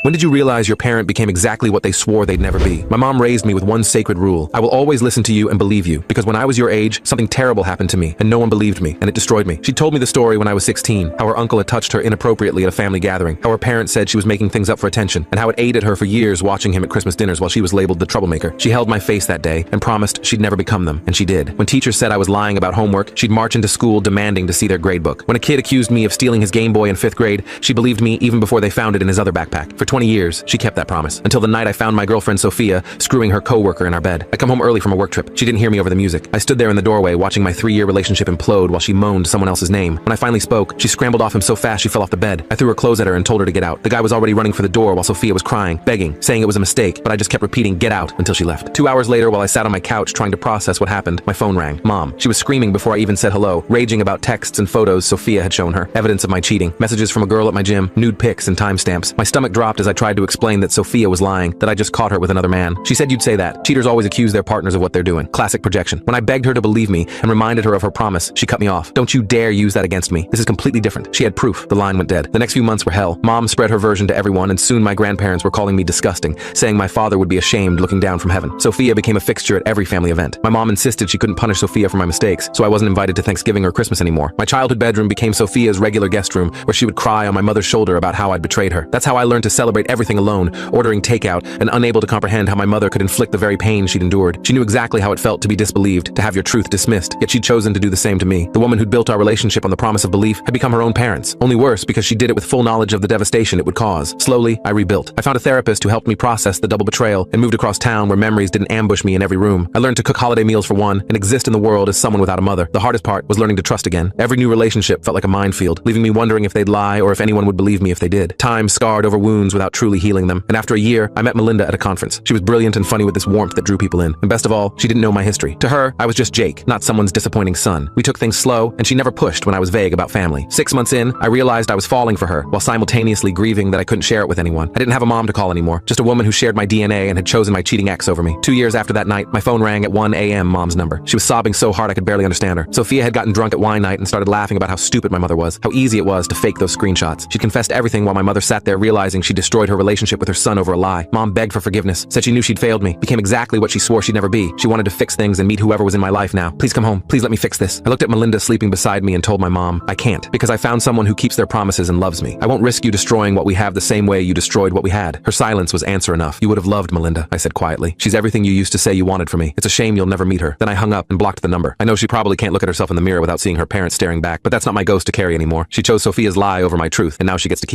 When did you realize your parent became exactly what they swore they'd never be? My mom raised me with one sacred rule. I will always listen to you and believe you, because when I was your age, something terrible happened to me, and no one believed me, and it destroyed me. She told me the story when I was 16, how her uncle had touched her inappropriately at a family gathering, how her parents said she was making things up for attention, and how it aided her for years watching him at Christmas dinners while she was labeled the troublemaker. She held my face that day and promised she'd never become them, and she did. When teachers said I was lying about homework, she'd march into school demanding to see their gradebook. When a kid accused me of stealing his Game Boy in 5th grade, she believed me even before they found it in his other backpack. For 20 years, she kept that promise, until the night I found my girlfriend Sophia screwing her coworker in our bed. I come home early from a work trip. She didn't hear me over the music. I stood there in the doorway watching my 3-year relationship implode while she moaned someone else's name. When I finally spoke, she scrambled off him so fast she fell off the bed. I threw her clothes at her and told her to get out. The guy was already running for the door while Sophia was crying, begging, saying it was a mistake, but I just kept repeating, "Get out," until she left. 2 hours later, while I sat on my couch trying to process what happened, my phone rang. Mom. She was screaming before I even said hello, raging about texts and photos Sophia had shown her, evidence of my cheating, messages from a girl at my gym, nude pics and timestamps. My stomach dropped as I tried to explain that Sophia was lying, that I just caught her with another man. She said, "You'd say that. Cheaters always accuse their partners of what they're doing." Classic projection. When I begged her to believe me and reminded her of her promise, she cut me off. "Don't you dare use that against me. This is completely different." She had proof. The line went dead. The next few months were hell. Mom spread her version to everyone, and soon my grandparents were calling me disgusting, saying my father would be ashamed looking down from heaven. Sophia became a fixture at every family event. My mom insisted she couldn't punish Sophia for my mistakes, so I wasn't invited to Thanksgiving or Christmas anymore. My childhood bedroom became Sophia's regular guest room, where she would cry on my mother's shoulder about how I'd betrayed her. That's how I learned to celebrate everything alone, ordering takeout, and unable to comprehend how my mother could inflict the very pain she'd endured. She knew exactly how it felt to be disbelieved, to have your truth dismissed, yet she'd chosen to do the same to me. The woman who'd built our relationship on the promise of belief had become her own parents. Only worse, because she did it with full knowledge of the devastation it would cause. Slowly, I rebuilt. I found a therapist who helped me process the double betrayal and moved across town where memories didn't ambush me in every room. I learned to cook holiday meals for one and exist in the world as someone without a mother. The hardest part was learning to trust again. Every new relationship felt like a minefield, leaving me wondering if they'd lie or if anyone would believe me if they did. Time scarred over wounds without truly healing them. And after a year, I met Melinda at a conference. She was brilliant and funny with this warmth that drew people in. And best of all, she didn't know my history. To her, I was just Jake, not someone's disappointing son. We took things slow, and she never pushed when I was vague about family. 6 months in, I realized I was falling for her, while simultaneously grieving that I couldn't share it with anyone. I didn't have a mom to call anymore, just a woman who shared my DNA and had chosen my cheating ex over me. 2 years after that night, my phone rang at 1 a.m. Mom's number. She was sobbing so hard I could barely understand her. Sophia had gotten drunk at wine night and started laughing about how stupid my mother was, how easy it was to fake those screenshots. She confessed everything while my mother sat there realizing she destroyed her relationship with her son over a lie. Mom begged for forgiveness, said she knew she'd failed me, became exactly what she swore she'd never be. She wanted to fix things and meet whoever was in my life now. "Please come home. Please let me fix this." I looked at Melinda sleeping beside me and told my mom, "I can't, because I found someone who keeps their promises and loves me. I won't risk you destroying what we have the same way you destroyed what we had." Her silence was answer enough. "You would have loved Melinda," I said quietly. "She's everything you used to say you wanted for me. It's a shame you'll never meet her." Then I hung up and blocked the number. I know she probably can't look at herself in the mirror without seeing her parents staring back, but that's not my ghost to carry anymore. She chose Sophia's lie over my truth, and now she gets to keep